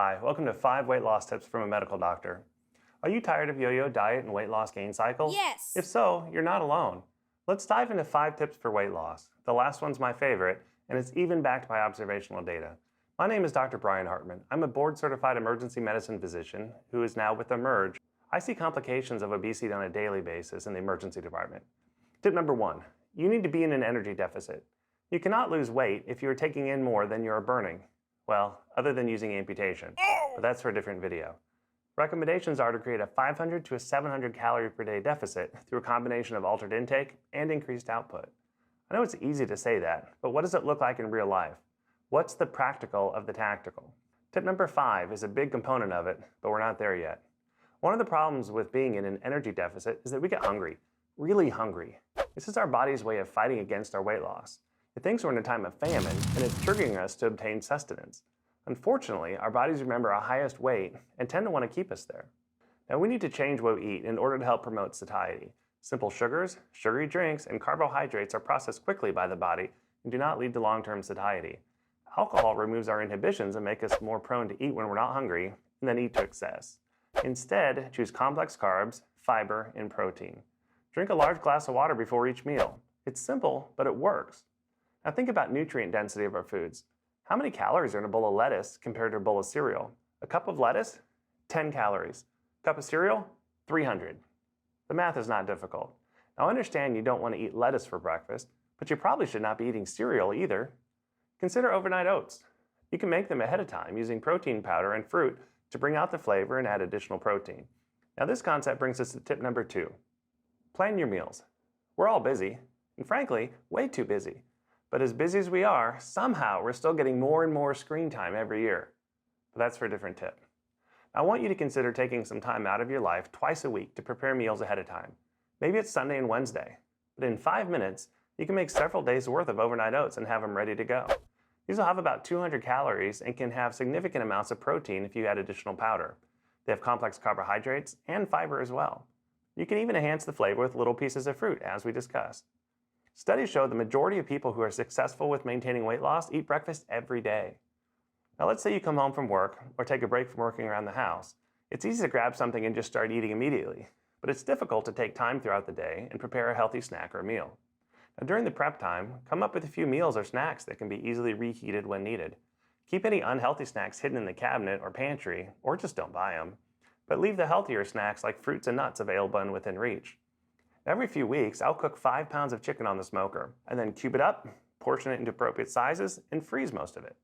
Hi, welcome to 5 weight loss tips from a medical doctor. Are you tired of yo-yo diet and weight loss gain cycles? Yes. If so, you're not alone. Let's dive into 5 tips for weight loss. The last one's my favorite, and it's even backed by observational data. My name is Dr. Brian Hartman. I'm a board-certified emergency medicine physician who is now with Emerge. I see complications of obesity on a daily basis in the emergency department. Tip number 1, you need to be in an energy deficit. You cannot lose weight if you are taking in more than you are burning. Well, other than using amputation, but that's for a different video. Recommendations are to create a 500 to a 700 calorie per day deficit through a combination of altered intake and increased output. I know it's easy to say that, but what does it look like in real life? What's the practical of the tactical? Tip number 5 is a big component of it, but we're not there yet. One of the problems with being in an energy deficit is that we get hungry, really hungry. This is our body's way of fighting against our weight loss. It thinks we're in a time of famine, and it's triggering us to obtain sustenance. Unfortunately, our bodies remember our highest weight and tend to want to keep us there. Now, we need to change what we eat in order to help promote satiety. Simple sugars, sugary drinks, and carbohydrates are processed quickly by the body and do not lead to long-term satiety. Alcohol removes our inhibitions and makes us more prone to eat when we're not hungry and then eat to excess. Instead, choose complex carbs, fiber, and protein. Drink a large glass of water before each meal. It's simple, but it works. Now think about nutrient density of our foods. How many calories are in a bowl of lettuce compared to a bowl of cereal? A cup of lettuce? 10 calories. A cup of cereal? 300. The math is not difficult. Now I understand you don't want to eat lettuce for breakfast, but you probably should not be eating cereal either. Consider overnight oats. You can make them ahead of time using protein powder and fruit to bring out the flavor and add additional protein. Now this concept brings us to tip number 2. Plan your meals. We're all busy, and frankly, way too busy. But as busy as we are, somehow we're still getting more and more screen time every year. But that's for a different tip. I want you to consider taking some time out of your life twice a week to prepare meals ahead of time. Maybe it's Sunday and Wednesday, but in 5 minutes, you can make several days worth of overnight oats and have them ready to go. These will have about 200 calories and can have significant amounts of protein if you add additional powder. They have complex carbohydrates and fiber as well. You can even enhance the flavor with little pieces of fruit, as we discussed. Studies show the majority of people who are successful with maintaining weight loss eat breakfast every day. Now let's say you come home from work or take a break from working around the house. It's easy to grab something and just start eating immediately, but it's difficult to take time throughout the day and prepare a healthy snack or meal. Now during the prep time, come up with a few meals or snacks that can be easily reheated when needed. Keep any unhealthy snacks hidden in the cabinet or pantry, or just don't buy them, but leave the healthier snacks like fruits and nuts available and within reach. Every few weeks, I'll cook 5 pounds of chicken on the smoker, and then cube it up, portion it into appropriate sizes, and freeze most of it.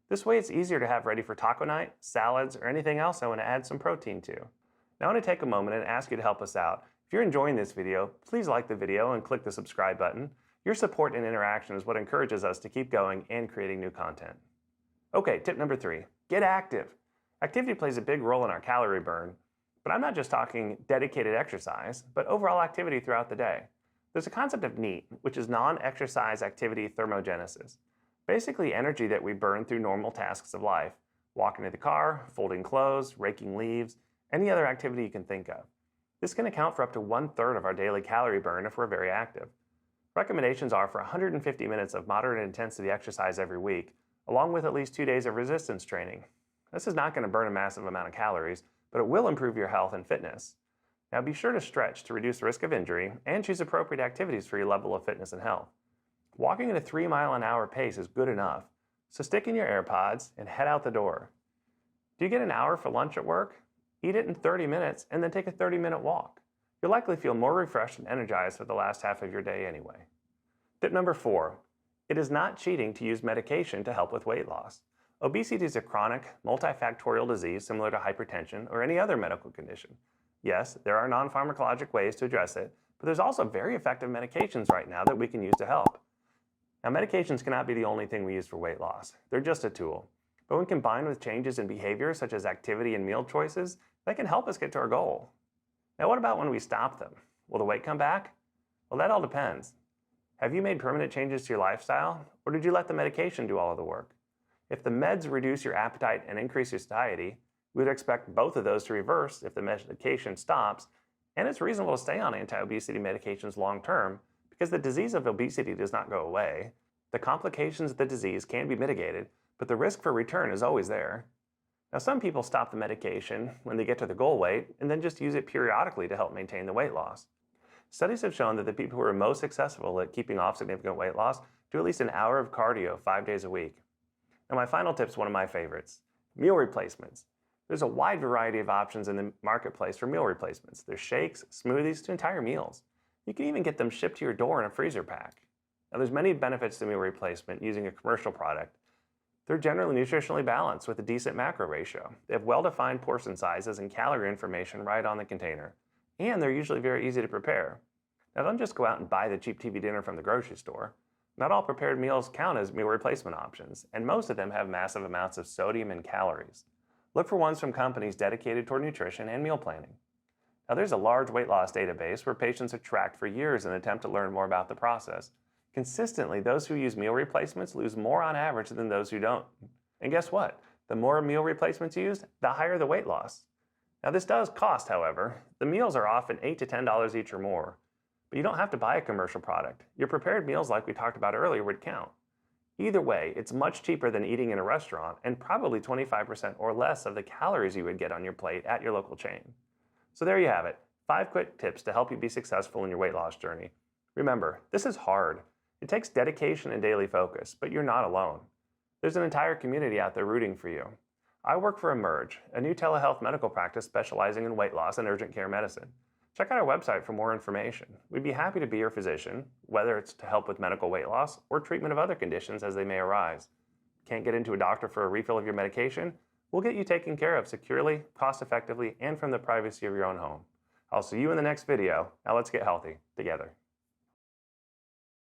This way it's easier to have ready for taco night, salads, or anything else I want to add some protein to. Now I want to take a moment and ask you to help us out. If you're enjoying this video, please like the video and click the subscribe button. Your support and interaction is what encourages us to keep going and creating new content. Okay, tip number 3, get active. Activity plays a big role in our calorie burn. But I'm not just talking dedicated exercise, but overall activity throughout the day. There's a concept of NEAT, which is non-exercise activity thermogenesis. Basically energy that we burn through normal tasks of life. Walking to the car, folding clothes, raking leaves, any other activity you can think of. This can account for up to 1/3 of our daily calorie burn if we're very active. Recommendations are for 150 minutes of moderate intensity exercise every week, along with at least 2 days of resistance training. This is not going to burn a massive amount of calories, but it will improve your health and fitness. Now be sure to stretch to reduce the risk of injury and choose appropriate activities for your level of fitness and health. Walking at a 3-mile-an-hour pace is good enough, so stick in your AirPods and head out the door. Do you get an hour for lunch at work? Eat it in 30 minutes and then take a 30-minute walk. You'll likely feel more refreshed and energized for the last half of your day anyway. Tip number 4, it is not cheating to use medication to help with weight loss. Obesity is a chronic, multifactorial disease similar to hypertension or any other medical condition. Yes, there are non-pharmacologic ways to address it, but there's also very effective medications right now that we can use to help. Now, medications cannot be the only thing we use for weight loss. They're just a tool. But when combined with changes in behavior such as activity and meal choices, they can help us get to our goal. Now, what about when we stop them? Will the weight come back? Well, that all depends. Have you made permanent changes to your lifestyle, or did you let the medication do all of the work? If the meds reduce your appetite and increase your satiety, we would expect both of those to reverse if the medication stops, and it's reasonable to stay on anti-obesity medications long term because the disease of obesity does not go away. The complications of the disease can be mitigated, but the risk for return is always there. Now, some people stop the medication when they get to the goal weight and then just use it periodically to help maintain the weight loss. Studies have shown that the people who are most successful at keeping off significant weight loss do at least an hour of cardio 5 days a week. Now, my final tip is one of my favorites: meal replacements. There's a wide variety of options in the marketplace for meal replacements. There's shakes, smoothies, to entire meals. You can even get them shipped to your door in a freezer pack. Now, there's many benefits to meal replacement using a commercial product. They're generally nutritionally balanced with a decent macro ratio. They have well-defined portion sizes and calorie information right on the container. And they're usually very easy to prepare. Now, don't just go out and buy the cheap TV dinner from the grocery store. Not all prepared meals count as meal replacement options, and most of them have massive amounts of sodium and calories. Look for ones from companies dedicated toward nutrition and meal planning. Now, there's a large weight loss database where patients are tracked for years in an attempt to learn more about the process. Consistently, those who use meal replacements lose more on average than those who don't. And guess what? The more meal replacements used, the higher the weight loss. Now, this does cost, however. The meals are often $8 to $10 each or more. But you don't have to buy a commercial product. Your prepared meals, like we talked about earlier, would count. Either way, it's much cheaper than eating in a restaurant and probably 25% or less of the calories you would get on your plate at your local chain. So there you have it, 5 quick tips to help you be successful in your weight loss journey. Remember, this is hard. It takes dedication and daily focus, but you're not alone. There's an entire community out there rooting for you. I work for Emerge, a new telehealth medical practice specializing in weight loss and urgent care medicine. Check out our website for more information. We'd be happy to be your physician, whether it's to help with medical weight loss or treatment of other conditions as they may arise. Can't get into a doctor for a refill of your medication? We'll get you taken care of securely, cost-effectively, and from the privacy of your own home. I'll see you in the next video. Now let's get healthy together.